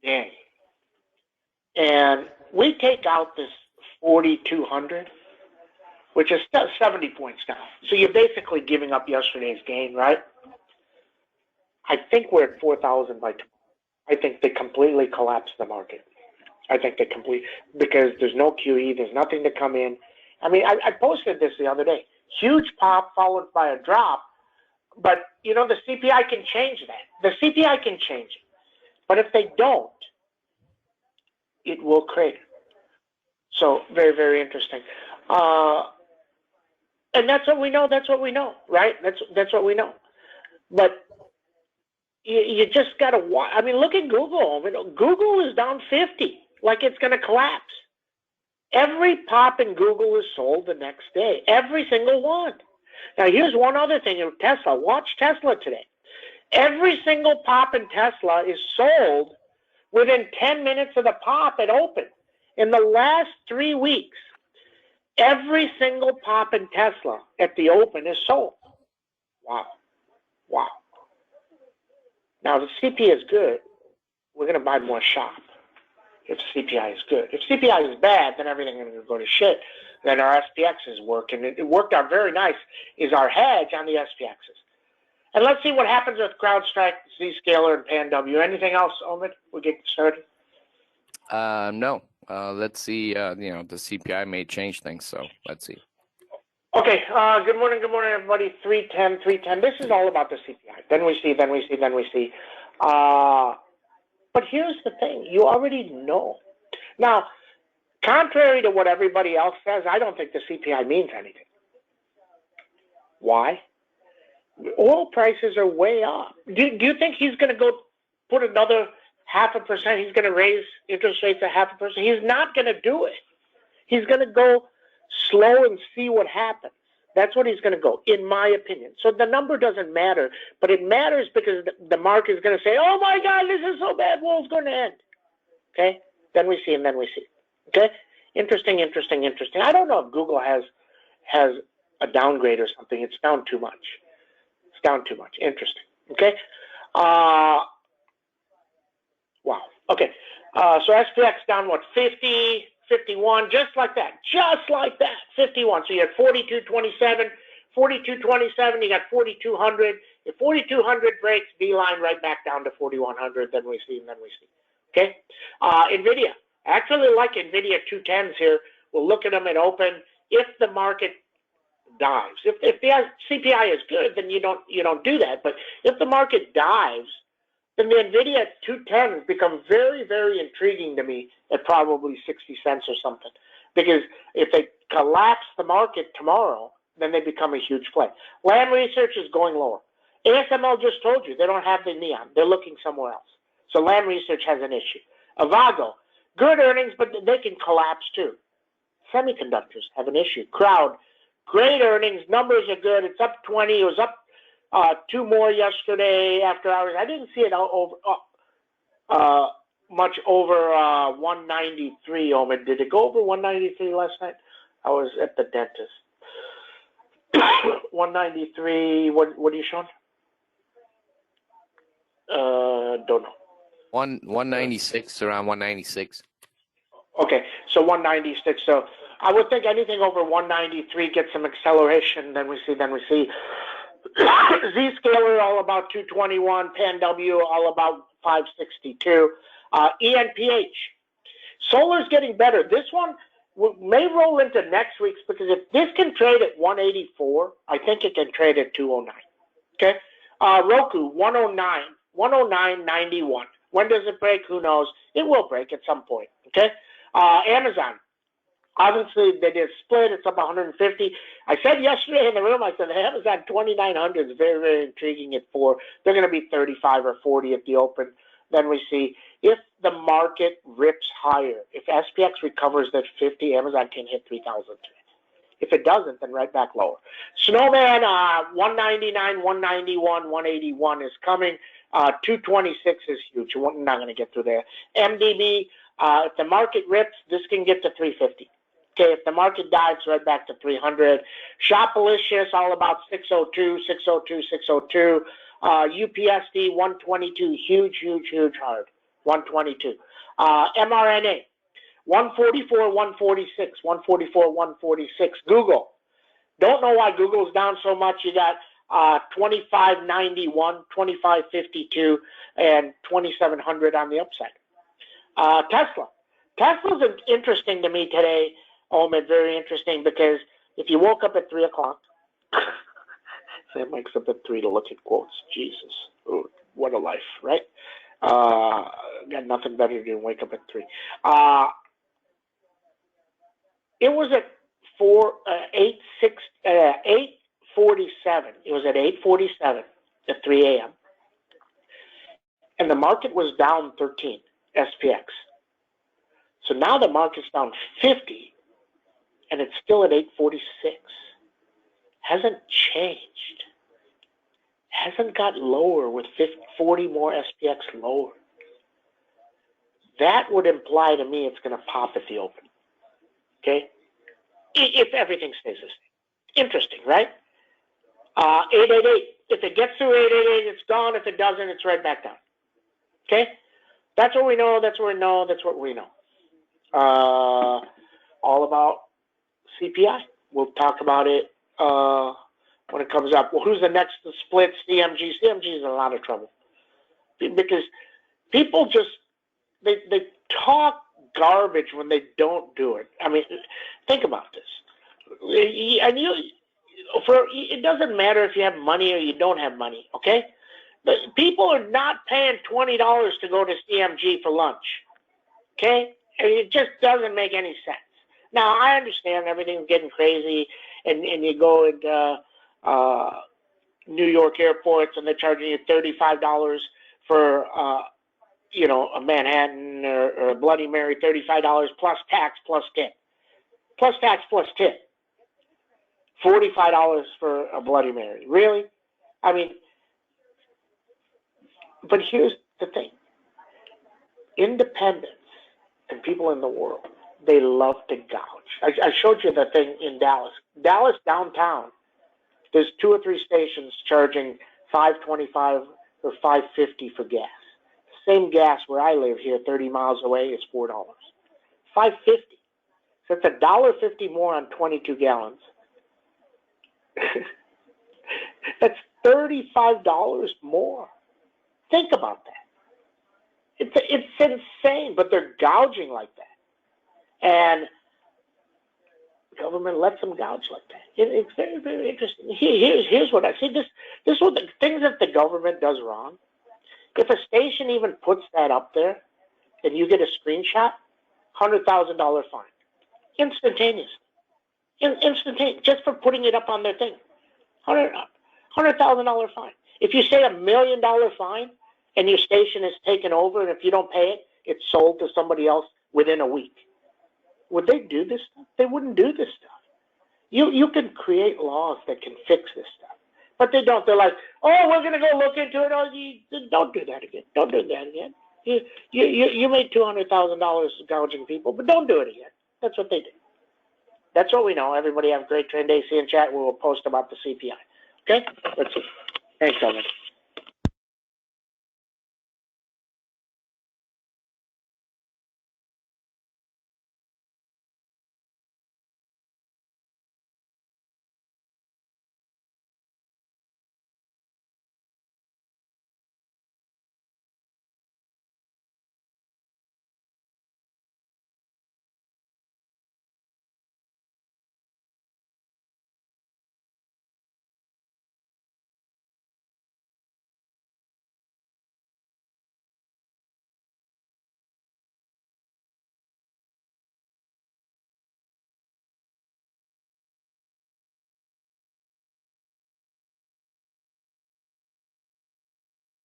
today, and we take out this 4,200, which is 70 points down. So you're basically giving up yesterday's gain, right? I think we're at 4,000 by tomorrow. I think they completely collapse the market. I think they because there's no QE, there's nothing to come in. I mean, I posted this the other day. Huge pop followed by a drop, but the CPI can change that. The CPI can change it. But if they don't, it will crater. So very, very interesting. And that's what we know. That's what we know, right? That's what we know. But you just got to watch. I mean, look at Google. I mean, Google is down 50, like it's going to collapse. Every pop in Google is sold the next day. Every single one. Now, here's one other thing in Tesla. Watch Tesla today. Every single pop in Tesla is sold within 10 minutes of the pop at open. In the last 3 weeks, every single pop in Tesla at the open is sold. Wow. Wow. Now, if the CPI is good, we're going to buy more shop. If CPI is good. If CPI is bad, then everything is going to go to shit. Then our SPX is working. It worked out very nice, is our hedge on the SPXs. And let's see what happens with CrowdStrike, Zscaler, and PanW. Anything else, Omid? We get started? No. Let's see. The CPI may change things, so let's see. Okay. Good morning, everybody. 310. This is all about the CPI. Then we see. But here's the thing. You already know. Now, contrary to what everybody else says, I don't think the CPI means anything. Why? Oil prices are way up. Do you think he's going to go put another 0.5%? He's going to raise interest rates 0.5%? He's not going to do it. He's going to go slow and see what happens. That's what he's going to go, in my opinion. So the number doesn't matter, but it matters because the market is going to say, oh my God, this is so bad, world's going to end. Okay? Then we see. Okay? Interesting. I don't know if Google has a downgrade or something. It's down too much. Interesting. Okay? Wow. Okay. So SPX down, 50, 51, just like that, 51. So you had 42.27, 42.27, you got 4,200. If 4,200 breaks, V-line right back down to 4,100, then we see. Okay? NVIDIA. I actually like NVIDIA 210s here. We'll look at them at open. If the market dives, if the CPI is good, then you don't do that. But if the market dives, then the NVIDIA 210s become very, very intriguing to me at probably 60 cents or something. Because if they collapse the market tomorrow, then they become a huge play. Lam Research is going lower. ASML just told you they don't have the neon. They're looking somewhere else. So Lam Research has an issue. Avago, good earnings, but they can collapse too. Semiconductors have an issue. Crowd, great earnings. Numbers are good. It's up 20. It was up 2 more yesterday after hours. I didn't see it much over 193, Omid. Did it go over 193 last night? I was at the dentist. 193, what are you showing? Don't know. 196, around 196. Okay, so 196. So I would think anything over 193 gets some acceleration. Then we see. Zscaler all about 221. PanW all about 562. ENPH. Solar's getting better. This one may roll into next week's because if this can trade at 184, I think it can trade at 209. Okay. Roku 109.91. When does it break? Who knows? It will break at some point. Okay. Amazon. Obviously, they did split. It's up 150. I said yesterday in the room, I said Amazon 2,900 is very, very intriguing at 4. They're going to be 35 or 40 at the open. Then we see if the market rips higher, if SPX recovers that 50, Amazon can hit 3,000. If it doesn't, then right back lower. Snowman, 199, 191, 181 is coming. 226 is huge. We're not going to get through there. MDB, if the market rips, this can get to 350. Okay, if the market dives, right back to 300. Shopalicious, all about 602, 602, 602. UPSD 122, huge hard. 122. mRNA, 144, 146, 144, 146. Google. Don't know why Google's down so much. You got 2591, 2552, and 2700 on the upside. Tesla. Tesla's interesting to me today, Omid, very interesting, because if you woke up at 3 o'clock, Sam wakes up at 3 to look at quotes. Jesus, ooh, what a life, right? Got nothing better to do than wake up at 3. It was at 8:47. It was at 8:47 at 3 a.m. And the market was down 13, SPX. So now the market's down 50, and it's still at 846. Hasn't changed. Hasn't got lower with 40 more SPX lower. That would imply to me it's going to pop at the open. Okay? If everything stays the same. Interesting, right? 888. If it gets through 888, it's gone. If it doesn't, it's right back down. Okay? That's what we know. That's what we know. That's what we know. All about CPI. We'll talk about it when it comes up. Well, who's the next to split? CMG. CMG is in a lot of trouble because people just they talk garbage when they don't do it. I mean, think about this. And it doesn't matter if you have money or you don't have money. Okay, but people are not paying $20 to go to CMG for lunch. Okay. And it just doesn't make any sense. Now, I understand everything's getting crazy, and you go into New York airports, and they're charging you $35 for, a Manhattan or a Bloody Mary, $35 plus tax plus tip. Plus tax plus tip. $45 for a Bloody Mary. Really? I mean, but here's the thing. Independence and people in the world, they love to gouge. I showed you the thing in Dallas. Dallas downtown, there's 2 or 3 stations charging $5.25 or $5.50 for gas. Same gas where I live here, 30 miles away, is $4. $5.50. So it's $1.50 more on 22 gallons. That's $35 more. Think about that. It's insane, but they're gouging like that. And the government lets them gouge like that. It's very, very interesting. Here's what I see. This is what the things that the government does wrong. If a station even puts that up there and you get a screenshot, $100,000 fine. Instantaneous. Instantaneous. Just for putting it up on their thing. $100,000 fine. If you say $1 million fine, and your station is taken over, and if you don't pay it, it's sold to somebody else within a week. Would they do this stuff? They wouldn't do this stuff. You can create laws that can fix this stuff. But they don't. They're like, oh, we're going to go look into it. Oh, don't do that again. Don't do that again. You made $200,000 gouging people, but don't do it again. That's what they do. That's what we know. Everybody have a great trade day. See you in chat. We will post about the CPI. Okay? Let's see. Thanks, Evan.